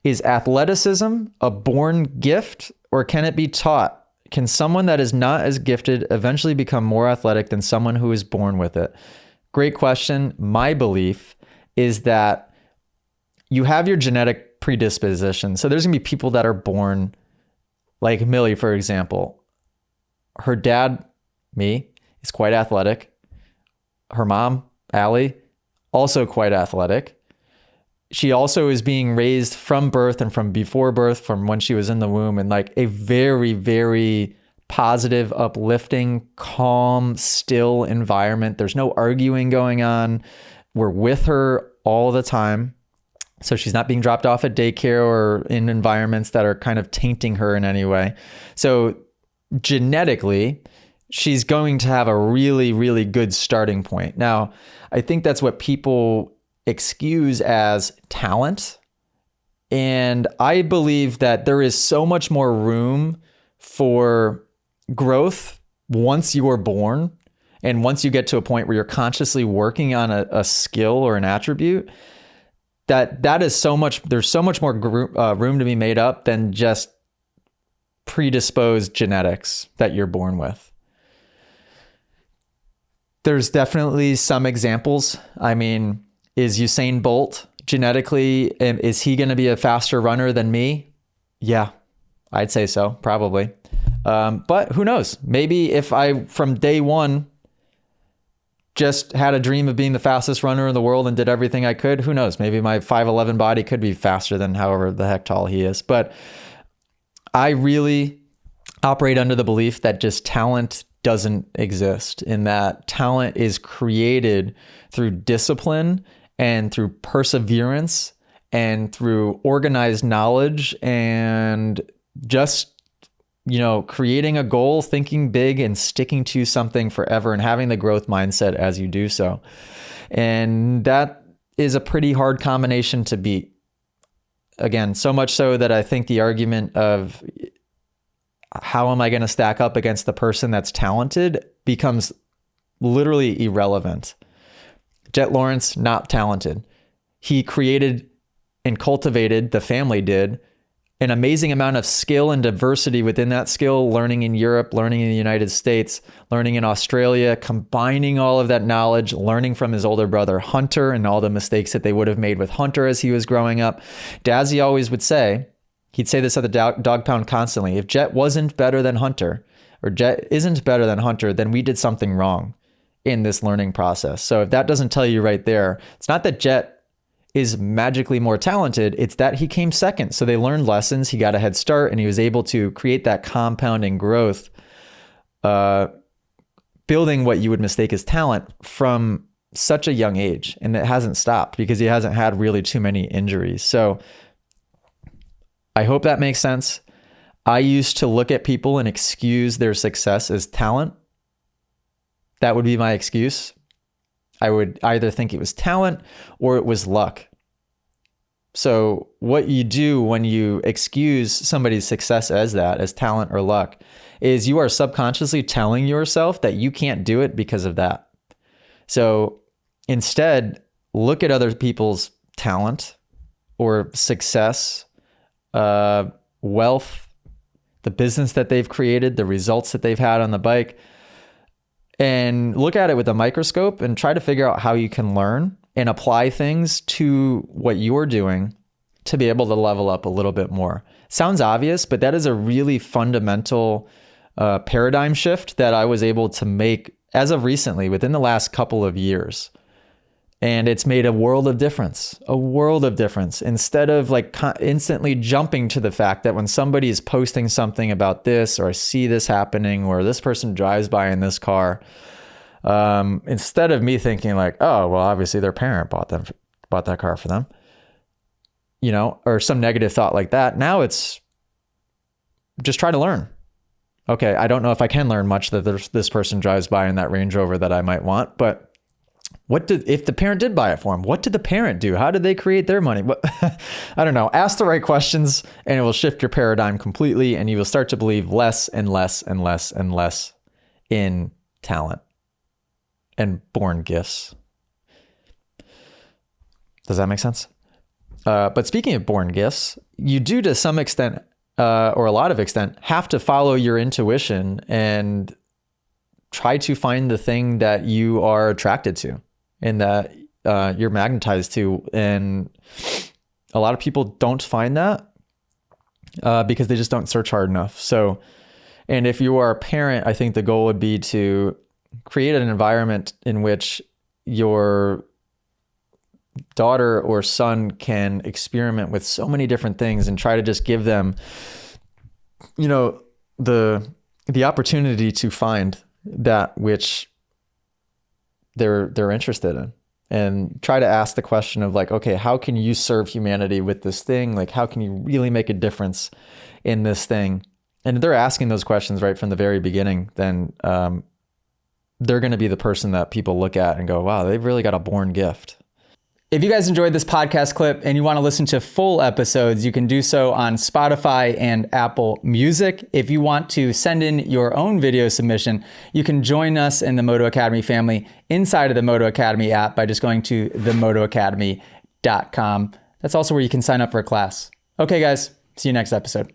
Is athleticism a born gift, or can it be taught? Can someone that is not as gifted eventually become more athletic than someone who is born with it? Great question. My belief is that you have your genetic predisposition. So there's gonna be people that are born, like Millie, for example. Her dad, me, is quite athletic. Her mom, Allie, also quite athletic. She also is being raised from birth and from before birth, from when she was in the womb, in like a very, very positive, uplifting, calm, still environment. There's no arguing going on. We're with her all the time. So she's not being dropped off at daycare or in environments that are kind of tainting her in any way. So genetically, she's going to have a really, really good starting point. Now, I think that's what people excuse as talent. And I believe that there is so much more room for growth once you are born. And once you get to a point where you're consciously working on a skill or an attribute, that is so much, there's so much more room to be made up than just predisposed genetics that you're born with. There's definitely some examples. I mean, is Usain Bolt genetically, is he going to be a faster runner than me? Yeah, I'd say so, probably. But who knows? Maybe if I, from day one, just had a dream of being the fastest runner in the world and did everything I could, who knows? Maybe my 5'11" body could be faster than however the heck tall he is. But I really operate under the belief that just talent doesn't exist, in that talent is created through discipline and through perseverance and through organized knowledge and just, creating a goal, thinking big and sticking to something forever and having the growth mindset as you do so. And that is a pretty hard combination to beat. Again, so much so that I think the argument of how am I going to stack up against the person that's talented becomes literally irrelevant. Jet Lawrence, not talented. He created and cultivated, the family did, an amazing amount of skill and diversity within that skill, learning in Europe, learning in the United States, learning in Australia, combining all of that knowledge, learning from his older brother, Hunter, and all the mistakes that they would have made with Hunter as he was growing up. Dazzy always would say, he'd say this at the dog pound constantly, if Jet wasn't better than Hunter, or Jet isn't better than Hunter, then we did something wrong in this learning process. So if that doesn't tell you right there, it's not that Jet is magically more talented, it's that he came second. So they learned lessons, he got a head start, and he was able to create that compounding growth, building what you would mistake as talent from such a young age. And it hasn't stopped because he hasn't had really too many injuries. So I hope that makes sense. I used to look at people and excuse their success as talent. That would be my excuse. I would either think it was talent or it was luck. So what you do when you excuse somebody's success as that, as talent or luck, is you are subconsciously telling yourself that you can't do it because of that. So instead, look at other people's talent or success, wealth, the business that they've created, the results that they've had on the bike, and look at it with a microscope and try to figure out how you can learn and apply things to what you're doing to be able to level up a little bit more. Sounds obvious, but that is a really fundamental paradigm shift that I was able to make as of recently, within the last couple of years. And it's made a world of difference, Instead of like instantly jumping to the fact that when somebody is posting something about this, or I see this happening, or this person drives by in this car, instead of me thinking like, oh, well, obviously their parent bought that car for them, or some negative thought like that. Now it's just try to learn. Okay, I don't know if I can learn much that this person drives by in that Range Rover that I might want, but if the parent did buy it for him, what did the parent do? How did they create their money? I don't know. Ask the right questions and it will shift your paradigm completely, and you will start to believe less and less and less and less in talent and born gifts. Does that make sense? But speaking of born gifts, you do to some extent, or a lot of extent, have to follow your intuition and try to find the thing that you are attracted to and that you're magnetized to. And a lot of people don't find that because they just don't search hard enough. So, and if you are a parent, I think the goal would be to create an environment in which your daughter or son can experiment with so many different things and try to just give them, you know, the opportunity to find that which they're interested in, and try to ask the question of like, okay, how can you serve humanity with this thing? Like, how can you really make a difference in this thing? And if they're asking those questions right from the very beginning, then they're going to be the person that people look at and go, wow, they've really got a born gift. If you guys enjoyed this podcast clip and you want to listen to full episodes, you can do so on Spotify and Apple Music. If you want to send in your own video submission, you can join us in the Moto Academy family inside of the Moto Academy app by just going to themotoacademy.com. That's also where you can sign up for a class. Okay, guys, see you next episode.